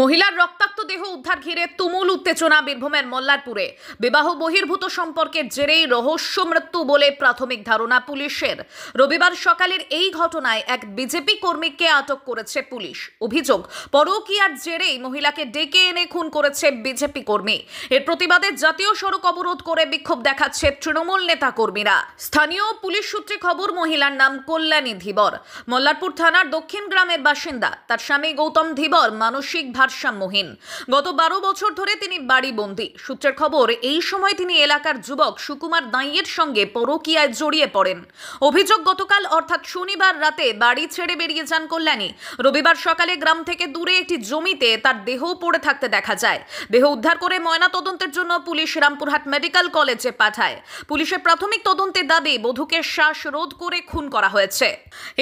মহিলার রক্তাক্ত দেহ উদ্ধার ঘিরে তুমুল উত্তেজনা বীরভূমের মল্লারপুরে। বিবাহ বহির্ভূত সম্পর্কের জেরেই রহস্য মৃত্যু বলে প্রাথমিক ধারণা পুলিশের। রবিবার সকালের এই ঘটনায় এক বিজেপি কর্মীকে আটক করেছে পুলিশ। অভিযোগ, পরকীয়ার জেরেই মহিলাকে ডেকে এনে খুন করেছে বিজেপি কর্মী। এর প্রতিবাদে জাতীয় সড়ক অবরোধ করে বিক্ষোভ দেখাচ্ছে তৃণমূল নেতা কর্মীরা। স্থানীয় পুলিশ সূত্রে খবর, মহিলার নাম কল্যাণী ধীবর, মল্লারপুর থানার দক্ষিণ গ্রামের বাসিন্দা। তার স্বামী গৌতম ধীবর মানসিক ভারসাম্যহীন। গত 12 বছর ধরে তিনি বাড়িবন্দী। সূত্রের খবর, এই সময় তিনি এলাকার যুবক সুকুমার দাঁইয়ের সঙ্গে পরকীয়ায় জড়িয়ে পড়েন। অভিযোগ, গতকাল অর্থাৎ শনিবার রাতে বাড়ি ছেড়ে বেরিয়ে যান কল্যাণী। রবিবার সকালে গ্রাম থেকে দূরে একটি জমিতে তার দেহ পড়ে থাকতে দেখা যায়। দেহ উদ্ধার করে ময়নাতদন্তের জন্য পুলিশ রামপুরহাট মেডিকেল কলেজে পাঠায়। পুলিশের প্রাথমিক তদন্তের দাবি, বধূকে শ্বাসরোধ করে খুন করা হয়েছে।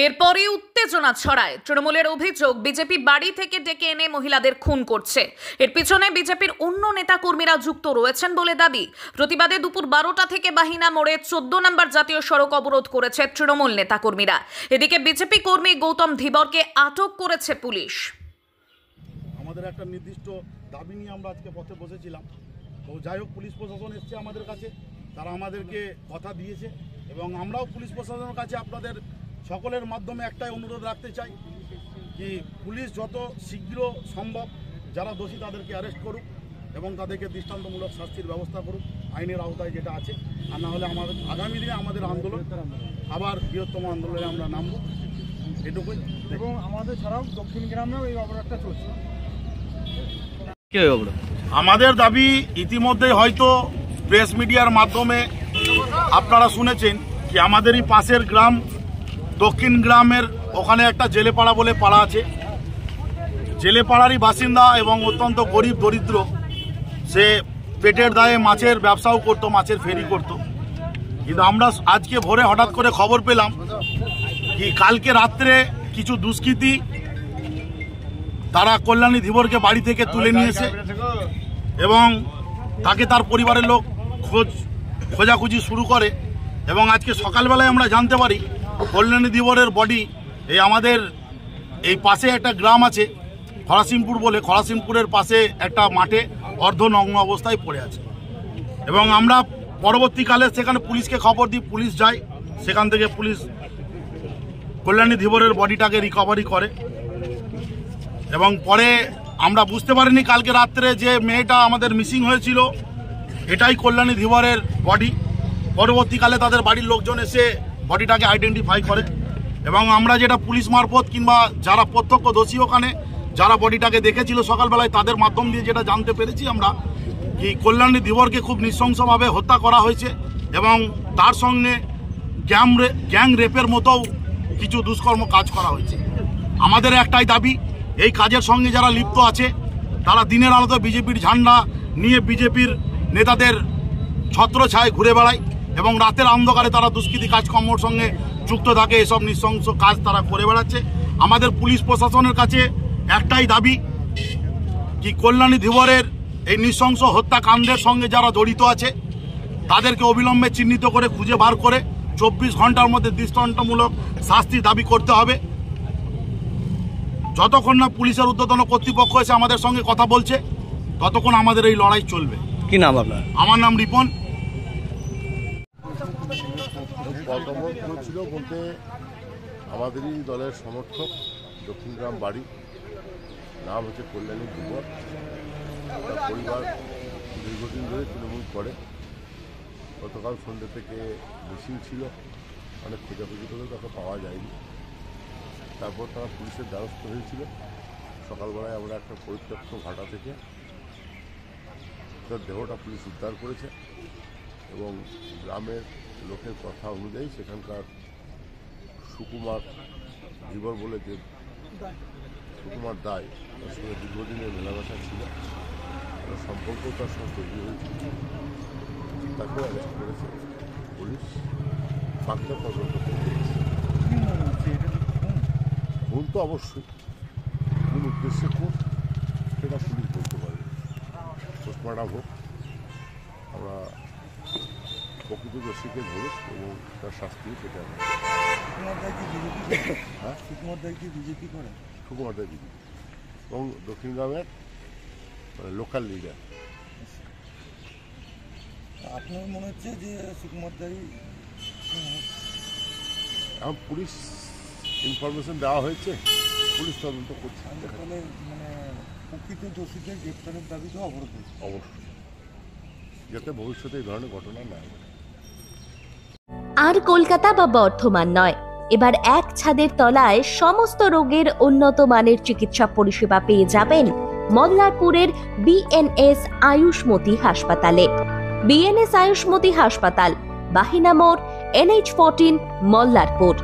এরপরই উত্তেজনা ছড়ায়। তৃণমূলের অভিযোগ, বিজেপি বাড়ি থেকে ডেকে এনে মহিলাদের খুন করছে। এর পিছনে বিজেপির অন্য নেতা কর্মীরা যুক্ত রয়েছেন বলে দাবি। প্রতিবাদে দুপুর 12টা থেকে বাহিনা মোড়ে 14 নম্বর জাতীয় সড়ক অবরোধ করেছে তৃণমূল নেতা কর্মীরা। এদিকে বিজেপি কর্মী গৌতম ধীবরকে আটক করেছে পুলিশ। আমাদের একটা নির্দিষ্ট দাবি নিয়ে আমরা আজকে পথে বসেছিলাম। তো যাই হোক, পুলিশ প্রশাসন এসছে আমাদের কাছে, তারা আমাদেরকে কথা দিয়েছে এবং আমরাও পুলিশ প্রশাসনের কাছে আপনাদের সকলের মাধ্যমে একটাই অনুরোধ রাখতে চাই কি পুলিশ যত শীঘ্র সম্ভব যারা দোষী তাদেরকে অ্যারেস্ট করুক এবং তাদেরকে দৃষ্টান্তমূলক শাস্তির ব্যবস্থা করুক আইনের আওতায়, যেটা আছে। আর না হলে আমাদের আগামী দিনে আমাদের আন্দোলন আবার বৃহত্তম আন্দোলনে আমরা নামব, এটুকুই। এবং আমাদের ছাড়াও দক্ষিণ গ্রামেও এই অবরোধটা চলছে। আমাদের দাবি, ইতিমধ্যে হয়তো প্রেস মিডিয়ার মাধ্যমে আপনারা শুনেছেন কি আমাদেরই পাশের গ্রাম দক্ষিণ গ্রামের ওখানে একটা জেলেপাড়া বলে পাড়া আছে। জেলেপাড়ারই বাসিন্দা এবং অত্যন্ত গরিব দরিদ্র। সে পেটের দায়ে মাছের ব্যবসাও করতো, মাছের ফেরি করত। কিন্তু আমরা আজকে ভোরে হঠাৎ করে খবর পেলাম কি কালকে রাত্রে কিছু দুষ্কৃতী তারা কল্যাণী ধীবরকে বাড়ি থেকে তুলে নিয়েছে এবং তাকে তার পরিবারের লোক খোঁজাখুঁজি শুরু করে। এবং আজকে সকালবেলায় আমরা জানতে পারি কল্যাণী ধীবরের বডি আমাদের এই পাশে একটা গ্রাম আছে খরাসিমপুর বলে, খরাসিমপুরের পাশে একটা মাঠে অর্ধনগ্ন অবস্থায় পড়ে আছে। এবং আমরা পরবর্তীকালে সেখানে পুলিশকে খবর দিই, পুলিশ যায়, সেখান থেকে পুলিশ কল্যাণী ধীবরের বডিটাকে রিকভারি করে। এবং পরে আমরা বুঝতে পারিনি কালকে রাত্রে যে মেয়েটা আমাদের মিসিং হয়েছিল এটাই কল্যাণী ধীবরের বডি। পরবর্তীকালে তাদের বাড়ির লোকজন এসে বডিটাকে আইডেন্টিফাই করে এবং আমরা যেটা পুলিশ মারফত কিংবা যারা প্রত্যক্ষদর্শী ওখানে যারা বডিটাকে দেখেছিল সকালবেলায় তাদের মাধ্যম দিয়ে যেটা জানতে পেরেছি আমরা কি কল্যাণী ধীবরকে খুব নৃশংসভাবে হত্যা করা হয়েছে এবং তার সঙ্গে গ্যাং রেপের মতোও কিছু দুষ্কর্ম কাজ করা হয়েছে। আমাদের একটাই দাবি, এই কাজের সঙ্গে যারা লিপ্ত আছে তারা দিনের আলোতে বিজেপির ঝান্ডা নিয়ে বিজেপির নেতাদের ছত্রছায়ায় ঘুরে বেড়ায় এবং রাতের অন্ধকারে তারা দুষ্কৃতী কাজকর্মর সঙ্গে যুক্ত থাকে। এসব নৃশংস কাজ তারা করে বেড়াচ্ছে। আমাদের পুলিশ প্রশাসনের কাছে একটাই দাবি কি কল্যাণী ধীবরের এই নৃশংস হত্যাকাণ্ডের সঙ্গে যারা জড়িত আছে তাদেরকে অবিলম্বে চিহ্নিত করে খুঁজে বার করে 24 ঘন্টার মধ্যে দৃষ্টান্তমূলক শাস্তি দাবি করতে হবে। যতক্ষণ না পুলিশের ঊর্ধ্বতন কর্তৃপক্ষ এসে আমাদের সঙ্গে কথা বলছে ততক্ষণ আমাদের এই লড়াই চলবে। কি নাম আপনার? আমার নাম রিপন। ছিল বলতে আমাদেরই দলের সমর্থক, দক্ষিণ গ্রাম বাড়ি, নাম হচ্ছে কল্যাণী ধীবর। তার পরিবার দীর্ঘদিন ধরে তৃণমূল করে। গতকাল সন্ধ্যে থেকে মিসিং ছিল, অনেক খোঁজাখুঁজি করেও তাকে পাওয়া যায়নি। তারপর তারা পুলিশের দ্বারস্থ হয়েছিল। সকালবেলায় আমরা একটা পরিত্যক্ত ভাটা থেকে তার দেহটা পুলিশ উদ্ধার করেছে এবং গ্রামের লোকের কথা অনুযায়ী সেখানকার সুকুমার ধীবর বলে যে সুকুমার দায়, তার সঙ্গে দীর্ঘদিনের মেলামেশা ছিল, তার সম্পর্ক তার সঙ্গে তৈরি হয়েছিল। তাকেও অ্যারেস্ট করেছে পুলিশ। বাকিটা তদন্ত খুন তো অবশ্যই, কোন উদ্দেশ্যে খুন সেটা পুলিশ বলতে পারবে। পোস্টমর্টম হোক, আমরা প্রকৃত দোষীকে ধরুক এবং তার শাস্তিও পেতে হবে। সুকুমার দায় কি বিজেপি করে? সুকুমার দায় বিজেপি। এবং দক্ষিণ গ্রামের লোকাল লিডার। আপনার মনে হচ্ছে যে সুকুমারদাই এখন পুলিশ ইনফরমেশন দেওয়া হয়েছে, পুলিশ তদন্ত করছে। ফলে মানে প্রকৃত দোষীদের গ্রেপ্তারের দাবি তো অবরোধ হয়েছে। অবশ্যই, যাতে ভবিষ্যতে এই ধরনের ঘটনা না ঘটে। আর কলকাতা বা বর্ধমান নয়, এবার এক ছাদের তলায় সমস্ত রোগের উন্নত মানের চিকিৎসা পরিষেবা পেয়ে যাবেন মল্লারপুরের বিএনএস আয়ুষ্মতি হাসপাতালে। বিএনএস আয়ুষ্মতি হাসপাতাল, বাহিনা মোড়, NH14, মল্লারপুর।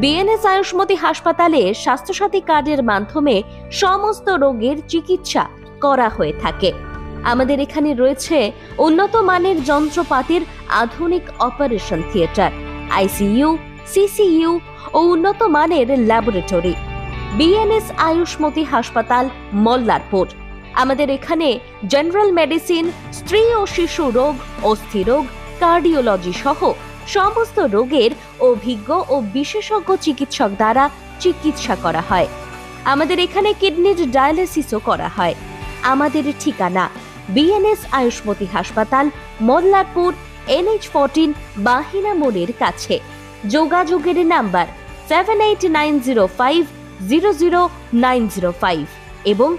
বিএনএস আয়ুষ্মতি হাসপাতালে স্বাস্থ্যসাথী কার্ডের মাধ্যমে সমস্ত রোগের চিকিৎসা করা হয়ে থাকে। আমাদের এখানে রয়েছে উন্নত মানের যন্ত্রপাতির আধুনিক অপারেশন থিয়েটার, ICU, CCU ও উন্নত মানের ল্যাবরেটরি। বিএনএস আয়ুষ্মতি হাসপাতাল, মল্লারপুর। আমাদের এখানে জেনারেল মেডিসিন, স্ত্রী ও শিশু রোগ, অস্থিরোগ, কার্ডিওলজি সহ সমস্ত রোগের অভিজ্ঞ ও বিশেষজ্ঞ চিকিৎসক দ্বারা চিকিৎসা করা হয়। আমাদের এখানে কিডনির ডায়ালিসিসও করা হয়। আমাদের ঠিকানা বিএনএস আয়ুষ্মতি হাসপাতাল, মল্লারপুর, NH14, বাহিনা মোড়ের কাছে। যোগাযোগের নাম্বার 7890500905 এবং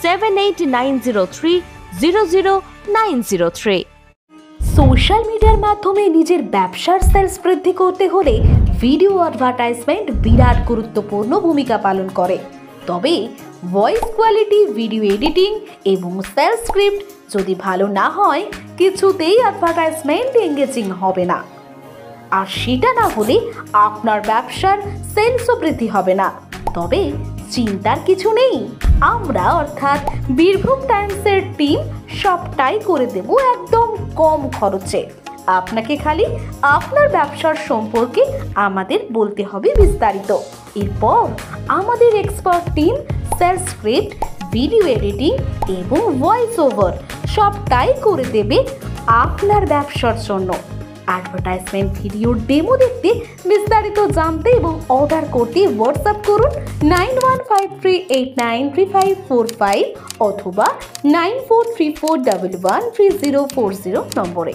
7890300903। সোশ্যাল মিডিয়ার মাধ্যমে নিজের ব্যবসার সেলস বৃদ্ধি করতে হলে ভিডিও অ্যাডভার্টাইজমেন্ট বিরাট গুরুত্বপূর্ণ ভূমিকা পালন করে। তবে ভয়েস কোয়ালিটি, ভিডিও এডিটিং এবং সেলস স্ক্রিপ্ট যদি ভালো না হয়, কিছুতেই অ্যাডভার্টাইজমেন্ট এঙ্গেজিং হবে না। আর সেটা না হলে আপনার ব্যবসার সেলসও বৃদ্ধি হবে না। তবে চিন্তার কিছু নেই, আমরা অর্থাৎ বীরভূম টাইমসের টিম সবটাই করে দেব একদম কম খরচে। আপনাকে খালি আপনার ব্যবসার সম্পর্কে আমাদের বলতে হবে বিস্তারিত। এরপর আমাদের expert team sales script, video editing এবং ভয়েস ওভার সবটাই করে দেবে আপনার ব্যবসার জন্য। অ্যাডভার্টাইজমেন্ট ভিডিওর ডেমো দেখতে, বিস্তারিত জানতে এবং অর্ডার করতে হোয়াটসঅ্যাপ করুন 9153893545 অথবা 9434113040 নম্বরে।